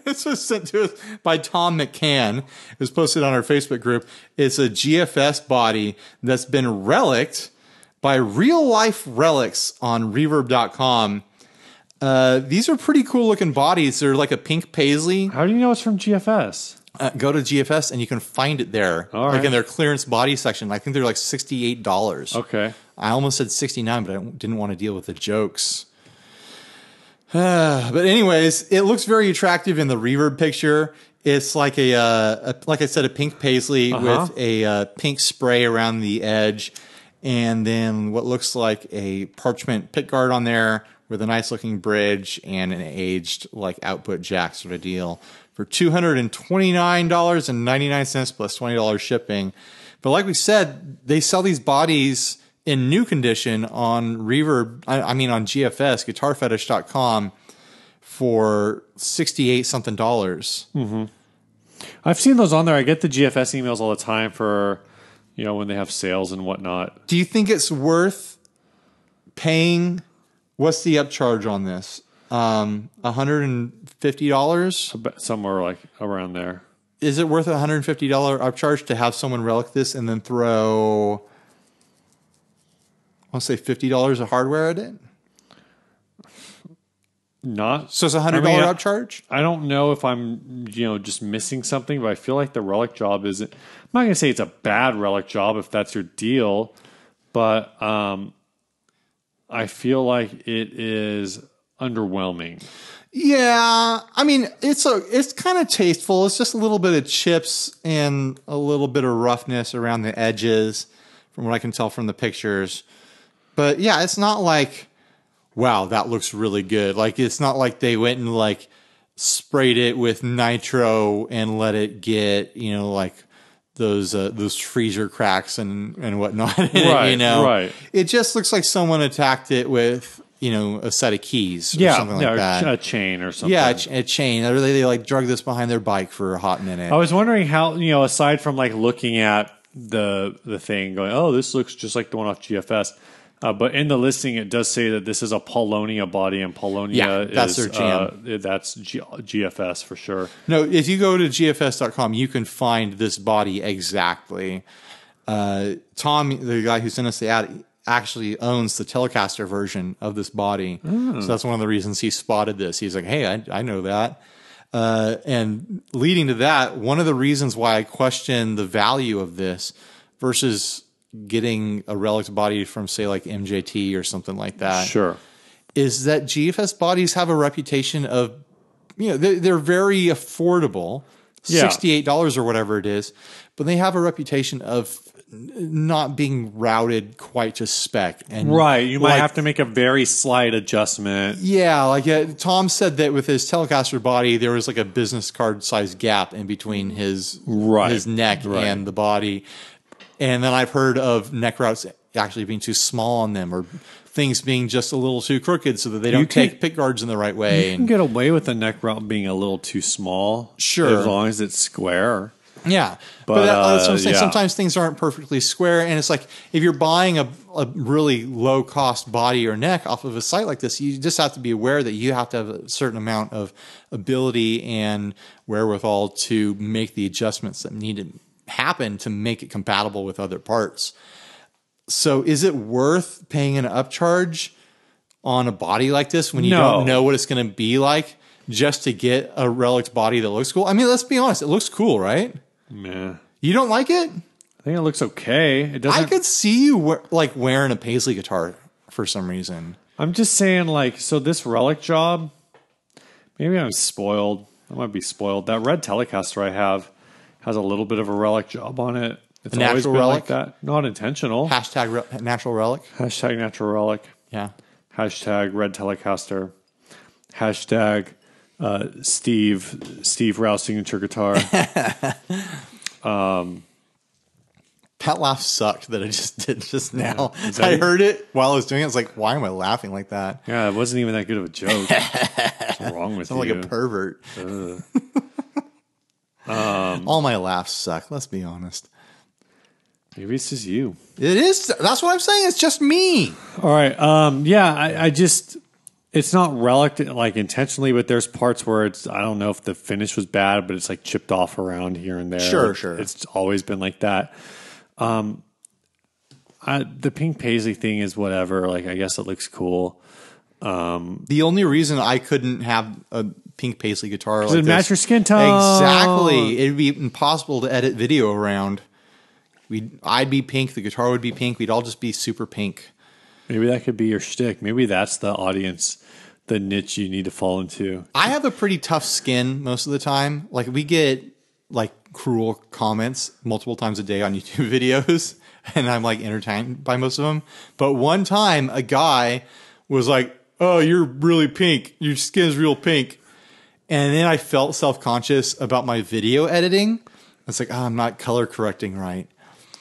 This was sent to us by Tom McCann. It was posted on our Facebook group. It's a GFS body that's been reliced by Real Life Relics on reverb.com. These are pretty cool looking bodies. They're like a pink paisley. How do you know it's from GFS? Go to GFS and you can find it there. All right. Like in their clearance body section. I think they're like $68. Okay. I almost said 69, but I didn't want to deal with the jokes. But anyways, it looks very attractive in the reverb picture. It's like like I said, a pink paisley with a pink spray around the edge, and then what looks like a parchment pickguard on there with a nice looking bridge and an aged like output jack sort of deal for $229.99 plus $20 shipping. But like we said, they sell these bodies in new condition on Reverb, I mean on GFS, guitarfetish.com for $68 something. Mm-hmm. I've seen those on there. I get the GFS emails all the time for, when they have sales and whatnot. Do you think it's worth paying? What's the upcharge on this? $150? Somewhere like around there. Is it worth a $150 upcharge to have someone relic this and then throw, I'll say $50 of hardware at it? Not. So it's a $100 upcharge? I don't know if I'm, just missing something, but I feel like the relic job isn't. I'm not going to say it's a bad relic job if that's your deal, but I feel like it is underwhelming. Yeah, I mean it's kind of tasteful. It's just a little bit of chips and a little bit of roughness around the edges, from what I can tell from the pictures. But yeah, it's not like, wow, that looks really good. Like it's not like they went and like sprayed it with nitro and let it get like those freezer cracks and whatnot. Right, right. It just looks like someone attacked it with a set of keys or something like that. A chain or something. Yeah, a chain. Or they like drug this behind their bike for a hot minute. I was wondering how, aside from like looking at the thing going, oh, this looks just like the one off GFS. But in the listing, it does say that this is a Paulonia body, and Paulonia that's is their jam. That's GFS for sure. No, if you go to gfs.com, you can find this body exactly. Tom, the guy who sent us the ad, actually owns the Telecaster version of this body. So that's one of the reasons he spotted this. He's like, hey, I know that. And leading to that, one of the reasons why I question the value of this versus getting a relic body from, say, like MJT or something like that, sure, is that GFS bodies have a reputation of, they're very affordable, $68 or whatever it is, but they have a reputation of not being routed quite to spec. And right, you might have to make a very slight adjustment. Yeah, Tom said that with his Telecaster body, there was like a business card size gap in between his neck and the body. And then I've heard of neck routes actually being too small on them, or things being just a little too crooked so that they don't take pick guards in the right way. You can get away with the neck route being a little too small. Sure. As long as it's square. Yeah. But that's what I'm saying. Sometimes things aren't perfectly square. And it's like, if you're buying a really low cost body or neck off of a site like this, you just have to be aware that you have to have a certain amount of ability and wherewithal to make the adjustments that need to happen to make it compatible with other parts. So is it worth paying an upcharge on a body like this when you don't know what it's going to be like just to get a relic body that looks cool? I mean, let's be honest. It looks cool, right? Meh. You don't like it? I think it looks okay. It doesn't. I could see you wearing a Paisley guitar for some reason. I'm just saying, so this relic job, maybe I'm spoiled. I might be spoiled. That red Telecaster I have has a little bit of a relic job on it. It's always been relic? Like that. Not intentional. Hashtag natural relic. Hashtag natural relic. Yeah. Hashtag red Telecaster. Hashtag Steve Rouse signature guitar. That laugh sucked that I just did just now. Yeah. I heard it while I was doing it. I was like, why am I laughing like that? Yeah, it wasn't even that good of a joke. What's wrong with you? I'm like a pervert. All my laughs suck. Let's be honest. Maybe it's just you. It is. That's what I'm saying. It's just me. All right. Yeah, I just, it's not relic like intentionally, but there's parts where it's, I don't know if the finish was bad, but it's like chipped off around here and there. Sure, sure. It's always been like that. The pink Paisley thing is whatever. Like, I guess it looks cool. The only reason I couldn't have a pink Paisley guitar like it match your skin tone. Exactly. It'd be impossible to edit video around. I'd be pink. The guitar would be pink. We'd all just be super pink. Maybe that could be your shtick. Maybe that's the audience, the niche you need to fall into. I have a pretty tough skin most of the time. Like, we get like cruel comments multiple times a day on YouTube videos, and I'm like entertained by most of them. But one time a guy was like, "Oh, you're really pink. Your skin is real pink." And then I felt self-conscious about my video editing. It's like, oh, I'm not color correcting right.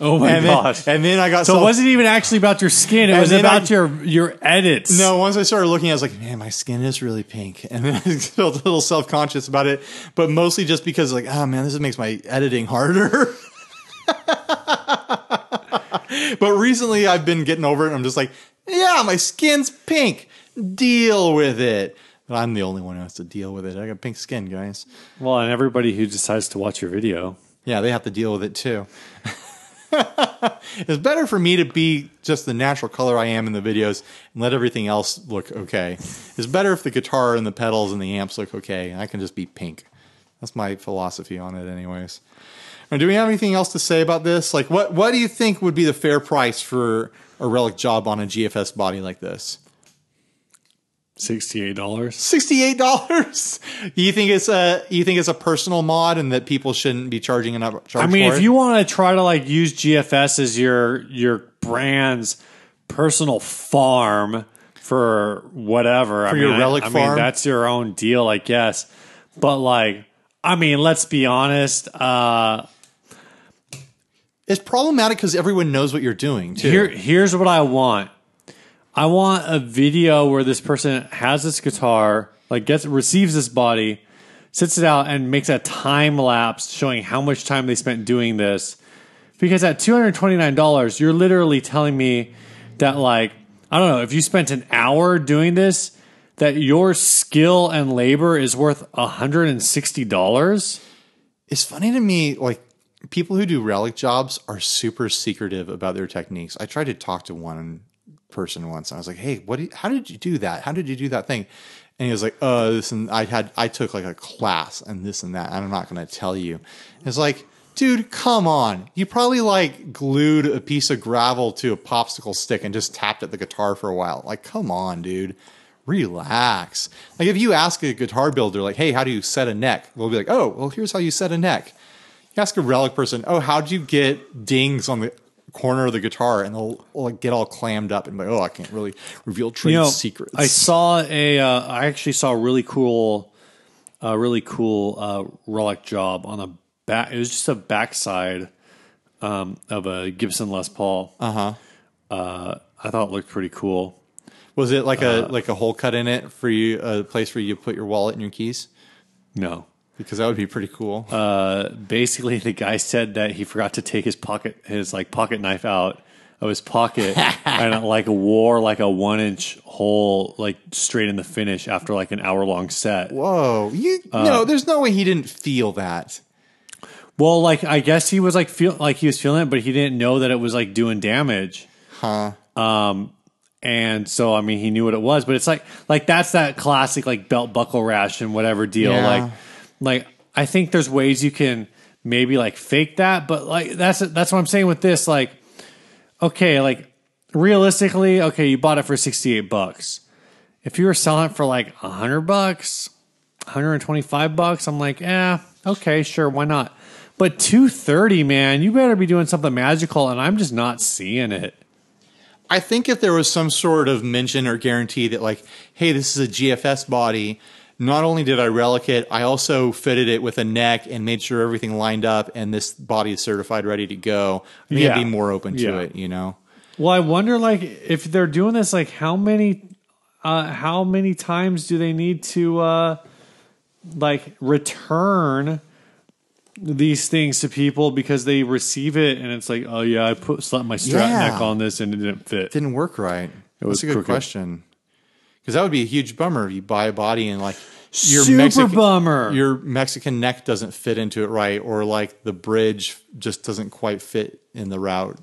Oh my gosh. And then I got so it wasn't even actually about your skin. It was about your edits. No, once I started looking, I was like, man, my skin is really pink. And then I felt a little self-conscious about it, but mostly just because like, oh man, this makes my editing harder. But recently I've been getting over it and I'm just like, yeah, my skin's pink. Deal with it. But I'm the only one who has to deal with it. I got pink skin, guys. Well, and everybody who decides to watch your video. Yeah, they have to deal with it too. It's better for me to be just the natural color I am in the videos and let everything else look okay. It's better if the guitar and the pedals and the amps look okay. I can just be pink. That's my philosophy on it anyways. Now, do we have anything else to say about this? Like, what do you think would be the fair price for a Relic job on a GFS body like this? $68. $68. You think it's a personal mod and that people shouldn't be charging enough charge I mean, for if it? you want to try to like use GFS as your brand's personal farm for whatever, your Relic farm? I mean, that's your own deal, I guess. But like, I mean, let's be honest. It's problematic because everyone knows what you're doing too. Here's what I want. I want a video where this person has this guitar, like receives this body, sits it out, and makes a time lapse showing how much time they spent doing this. Because at $229, you're literally telling me that, like, I don't know, if you spent an hour doing this, that your skill and labor is worth $160. It's funny to me, like, people who do Relic jobs are super secretive about their techniques. I tried to talk to one person once and I was like, hey, how did you do that? How did you do that thing? And he was like, this, and I took like a class and this and that, and I'm not going to tell you. It's like, dude, come on. You probably like glued a piece of gravel to a popsicle stick and just tapped at the guitar for a while. Like, come on, dude. Relax. Like, if you ask a guitar builder, like, hey, how do you set a neck? They'll be like, oh, well, here's how you set a neck. You ask a Relic person, oh, how'd you get dings on the corner of the guitar? And they'll like get all clammed up and be like, oh, I can't really reveal trade secrets. I actually saw a really cool Relic job on the back. It was just a backside of a Gibson Les Paul. I thought it looked pretty cool. Was it like a hole cut in it for you, a place where you put your wallet and your keys? No. Because that would be pretty cool. Basically, the guy said that he forgot to take his pocket knife out of his pocket and it like wore like a 1-inch hole like straight in the finish after like an hour-long set. Whoa! No, there's no way he didn't feel that. Well, like I guess he was like he was feeling it, but he didn't know that it was like doing damage. Huh. And so I mean, he knew what it was, but it's like that's that classic like belt buckle rash and whatever deal. Yeah. Like I think there's ways you can maybe like fake that, but like that's what I'm saying with this. Like, okay, like realistically, okay, you bought it for $68. If you were selling it for like $100, $125, I'm like, okay, sure, why not? But $230, man, you better be doing something magical, and I'm just not seeing it. I think if there was some sort of mention or guarantee that like, hey, this is a GFS body. Not only did I relic it, I also fitted it with a neck and made sure everything lined up and this body is certified, ready to go. I think I'd be more open to it, you know? Well, I wonder, like, if they're doing this, like, how many times do they need to, like, return these things to people because they receive it and it's like, oh, yeah, I slapped my strap neck on this and it didn't fit. Didn't work right. That's a good question. Because that would be a huge bummer if you buy a body and like bummer. Your Mexican neck doesn't fit into it right, or like the bridge just doesn't quite fit in the route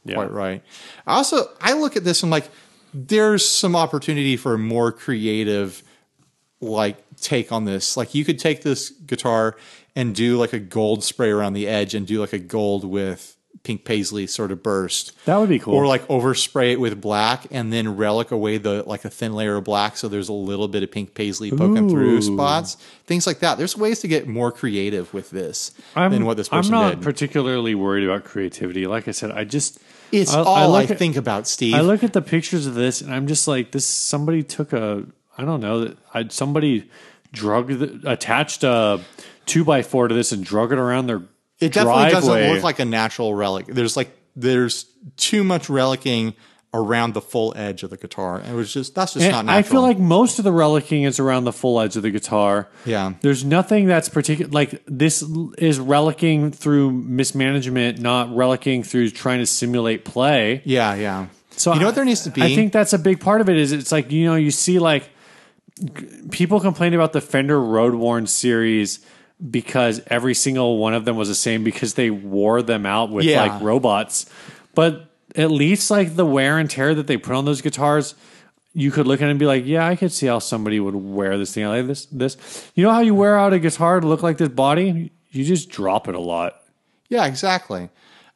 quite right. I look at this and like there's some opportunity for a more creative like take on this. Like you could take this guitar and do like a gold spray around the edge and do like a gold with pink paisley sort of burst. That would be cool. Or like overspray it with black and then relic away the like a thin layer of black so there's a little bit of pink paisley poking through spots. Things like that. There's ways to get more creative with this than what this person did. I'm not particularly worried about creativity. Like I said, it's all I think about, Steve. I look at the pictures of this and I'm just like, somebody took somebody attached a 2x4 to this and drug it around their It definitely driveway. doesn't look like a natural relic. There's too much relicking around the full edge of the guitar. That's just not natural. I feel like most of the relicking is around the full edge of the guitar. Yeah. There's nothing that's particular. Like this is relicking through mismanagement, not relicking through trying to simulate play. Yeah. So you know what there needs to be? I think that's a big part of it. Is it's like you see like people complain about the Fender Road Worn series because every single one of them was the same because they wore them out with like robots. But at least like the wear and tear that they put on those guitars, you could look at it and be like, yeah, I could see how somebody would wear this thing like this. You know how you wear out a guitar to look like this body? You just drop it a lot. Yeah, exactly.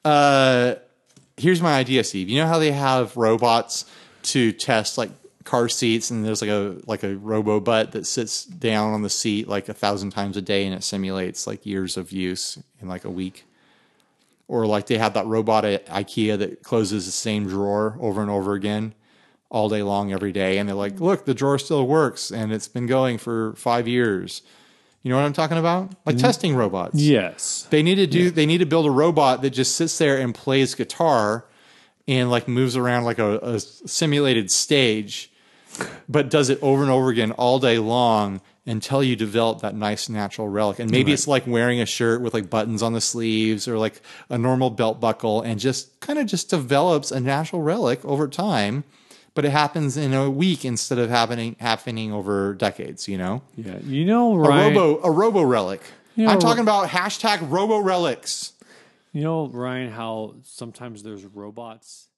Here's my idea, Steve. You know how they have robots to test like car seats, and there's like a robo butt that sits down on the seat like 1,000 times a day and it simulates like years of use in like a week. Or like they have that robot at IKEA that closes the same drawer over and over again all day long every day, and they're like, look, the drawer still works and it's been going for 5 years. You know what I'm talking about? Like testing robots. Yes. They need to build a robot that just sits there and plays guitar and like moves around like a simulated stage, but does it over and over again all day long until you develop that nice natural relic. And maybe it's like wearing a shirt with like buttons on the sleeves or like a normal belt buckle, and just kind of just develops a natural relic over time, but it happens in a week instead of happening over decades, you know? Yeah. You know, Ryan, a robo relic. I'm talking about #robo relics. You know, Ryan, how sometimes there's robots